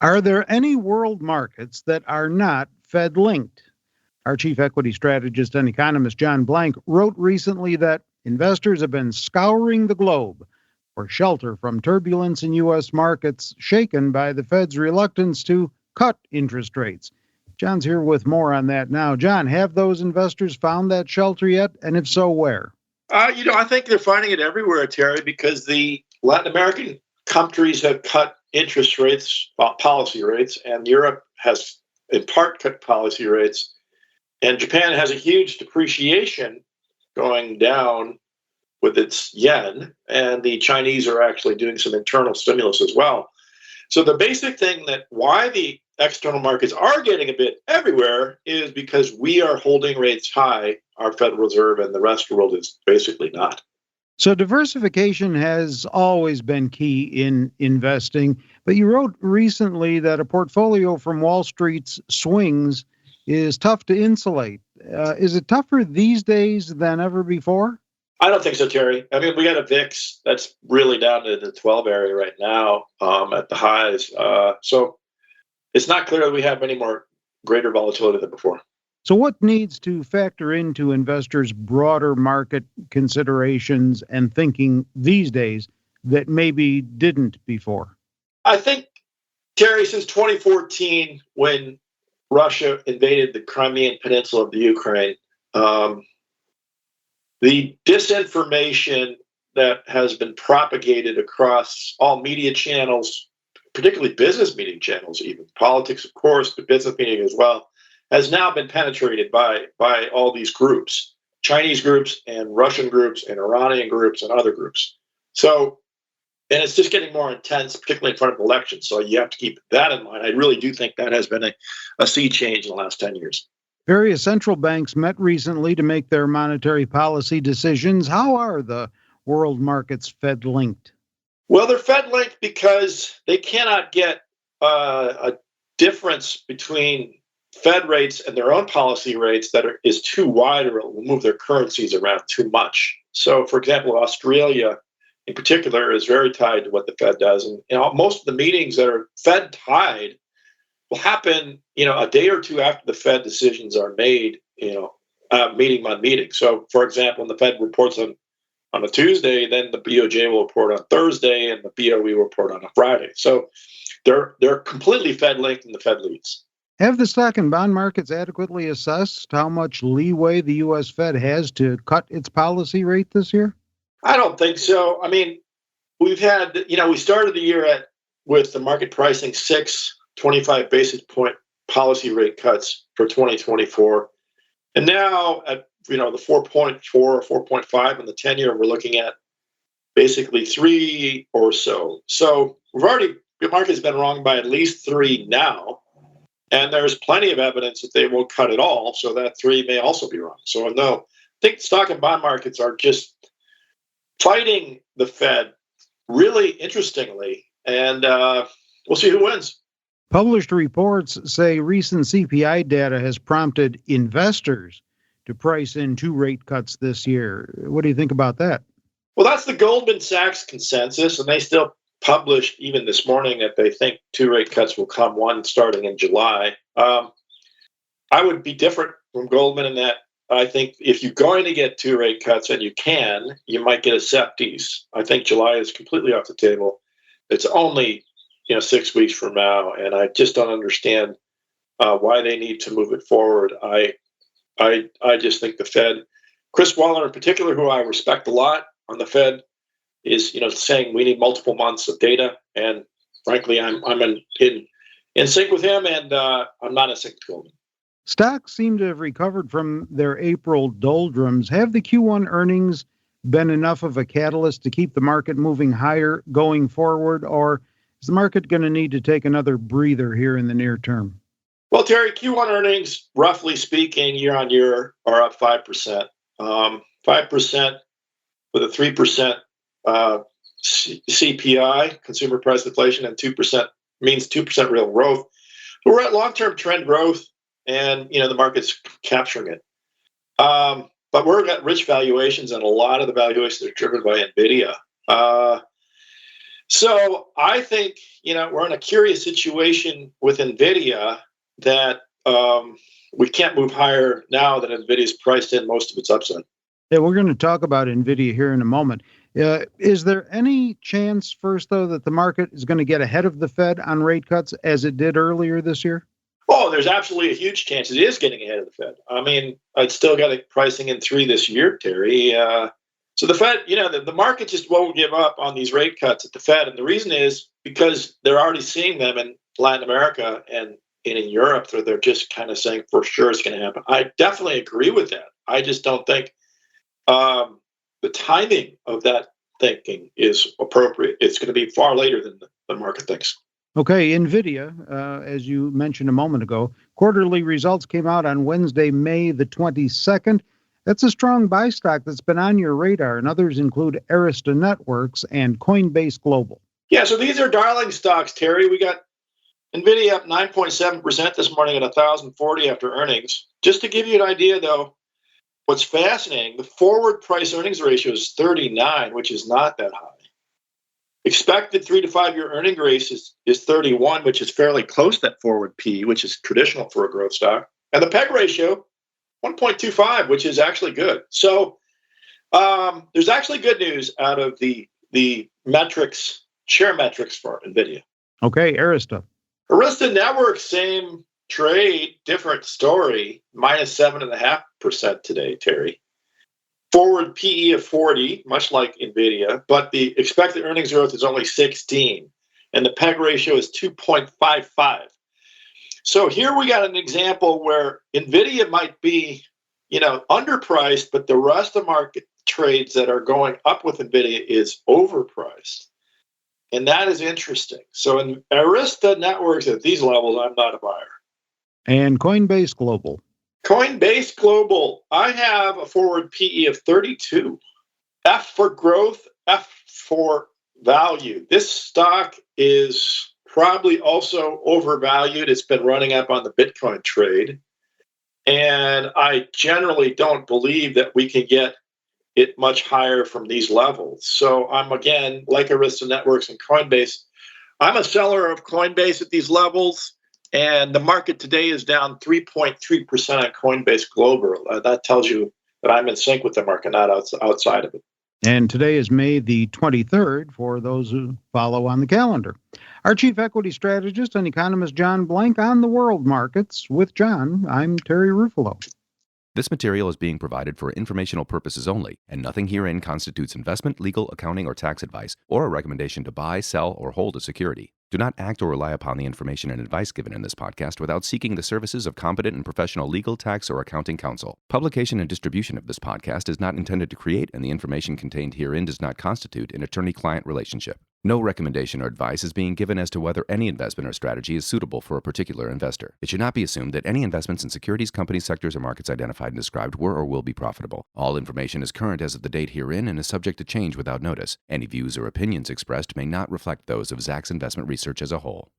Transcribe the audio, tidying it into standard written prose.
Are there any world markets that are not Fed linked? Our chief equity strategist and economist, John Blank, wrote recently that investors have been scouring the globe for shelter from turbulence in U.S. markets shaken by the Fed's reluctance to cut interest rates. John's here with more on that now. John, have those investors found that shelter yet? And if so, where? I think they're finding it everywhere, Terry, because the Latin American countries have cut interest rates, policy rates, and Europe has in part cut policy rates. And Japan has a huge depreciation going down with its yen, and the Chinese are actually doing some internal stimulus as well. So the basic thing that why the external markets are getting a bit everywhere is because we are holding rates high, our Federal Reserve, and the rest of the world is basically not. So diversification has always been key in investing, but you wrote recently that a portfolio from Wall Street's swings is tough to insulate. Is it tougher these days than ever before? I don't think so, Terry. I mean, we got a VIX that's really down to the 12 area right now at the highs. So it's not clear that we have any more greater volatility than before. So, what needs to factor into investors' broader market considerations and thinking these days that maybe didn't before? I think, Terry, since 2014, when Russia invaded the Crimean Peninsula of the Ukraine, the disinformation that has been propagated across all media channels, particularly business media channels, even politics, of course, but business media as well, has now been penetrated by all these groups, Chinese groups and Russian groups and Iranian groups and other groups. So, and it's just getting more intense, particularly in front of elections. So you have to keep that in mind. I really do think that has been a sea change in the last 10 years. Various central banks met recently to make their monetary policy decisions. How are the world markets Fed linked? Well, they're Fed linked because they cannot get a difference between Fed rates and their own policy rates that is too wide or will move their currencies around too much. So, for example, Australia in particular is very tied to what the Fed does. And most of the meetings that are Fed tied will happen, a day or two after the Fed decisions are made, meeting by meeting. So, for example, when the Fed reports on a Tuesday, then the BOJ will report on Thursday and the BOE will report on a Friday. So they're completely Fed linked and the Fed leads. Have the stock and bond markets adequately assessed how much leeway the U.S. Fed has to cut its policy rate this year? I don't think so. I mean, we've had, we started the year with the market pricing 25 basis point policy rate cuts for 2024. And now at, the 4.4 or 4.5 in the 10-year, we're looking at basically 3 or so. So the market's been wrong by at least 3 now. And there's plenty of evidence that they won't cut at all. So that 3 may also be wrong. So no, I think stock and bond markets are just fighting the Fed really interestingly. And we'll see who wins. Published reports say recent CPI data has prompted investors to price in 2 rate cuts this year. What do you think about that? Well, that's the Goldman Sachs consensus, and they still published even this morning that they think 2 rate cuts will come, one starting in July. I would be different from Goldman in that I think if you're going to get 2 rate cuts, and you might get a SEPTES. I think July is completely off the table. It's only 6 weeks from now, and I just don't understand why they need to move it forward. I just think the Fed, Chris Waller in particular, who I respect a lot on the Fed, is saying we need multiple months of data, and frankly, I'm in sync with him, and I'm not in sync with Goldman. Stocks seem to have recovered from their April doldrums. Have the Q1 earnings been enough of a catalyst to keep the market moving higher going forward, or is the market going to need to take another breather here in the near term? Well, Terry, Q1 earnings, roughly speaking, year on year, are up 5%. 5% with a 3% CPI, consumer price inflation, and 2% means 2% real growth. So we're at long-term trend growth, and the market's capturing it. But we're at rich valuations, and a lot of the valuations are driven by NVIDIA. So I think, we're in a curious situation with NVIDIA that we can't move higher now that NVIDIA's priced in most of its upside. Yeah, we're going to talk about NVIDIA here in a moment. Is there any chance, first, though, that the market is going to get ahead of the Fed on rate cuts as it did earlier this year? Oh, there's absolutely a huge chance it is getting ahead of the Fed. I mean, I'd still got it pricing in 3 this year, Terry. So the Fed, the market just won't give up on these rate cuts at the Fed. And the reason is because they're already seeing them in Latin America and in Europe, where they're just kind of saying for sure it's going to happen. I definitely agree with that. I just don't think the timing of that thinking is appropriate. It's going to be far later than the market thinks. Okay, NVIDIA, as you mentioned a moment ago, quarterly results came out on Wednesday, May the 22nd. That's a strong buy stock that's been on your radar, and others include Arista Networks and Coinbase Global. Yeah, so these are darling stocks, Terry. We got NVIDIA up 9.7% this morning at 1,040 after earnings. Just to give you an idea, though, what's fascinating, the forward price earnings ratio is 39, which is not that high. Expected 3 to 5 year earning race is 31, which is fairly close to that forward P, which is traditional for a growth stock. And the PEG ratio, 1.25, which is actually good. So there's actually good news out of the metrics, share metrics for NVIDIA. Okay, Arista. Arista Networks, same trade, different story, minus 7.5% today, Terry. Forward PE of 40, much like NVIDIA, but the expected earnings growth is only 16, and the PEG ratio is 2.55. So here we got an example where NVIDIA might be, underpriced, but the rest of the market trades that are going up with NVIDIA is overpriced. And that is interesting. So in Arista Networks at these levels, I'm not a buyer. And Coinbase Global. Coinbase Global, I have a forward PE of 32. F for growth, F for value. This stock is probably also overvalued. It's been running up on the Bitcoin trade. And I generally don't believe that we can get it much higher from these levels. So I'm, again, like Arista Networks and Coinbase, I'm a seller of Coinbase at these levels. And the market today is down 3.3% on Coinbase Global. That tells you that I'm in sync with the market, not outside of it. And today is May the 23rd for those who follow on the calendar. Our chief equity strategist and economist John Blank on the world markets. With John, I'm Terry Ruffalo. This material is being provided for informational purposes only, and nothing herein constitutes investment, legal, accounting, or tax advice, or a recommendation to buy, sell, or hold a security. Do not act or rely upon the information and advice given in this podcast without seeking the services of competent and professional legal, tax, or accounting counsel. Publication and distribution of this podcast is not intended to create, and the information contained herein does not constitute an attorney-client relationship. No recommendation or advice is being given as to whether any investment or strategy is suitable for a particular investor. It should not be assumed that any investments in securities, companies, sectors, or markets identified and described were or will be profitable. All information is current as of the date herein and is subject to change without notice. Any views or opinions expressed may not reflect those of Zacks Investment Research as a whole.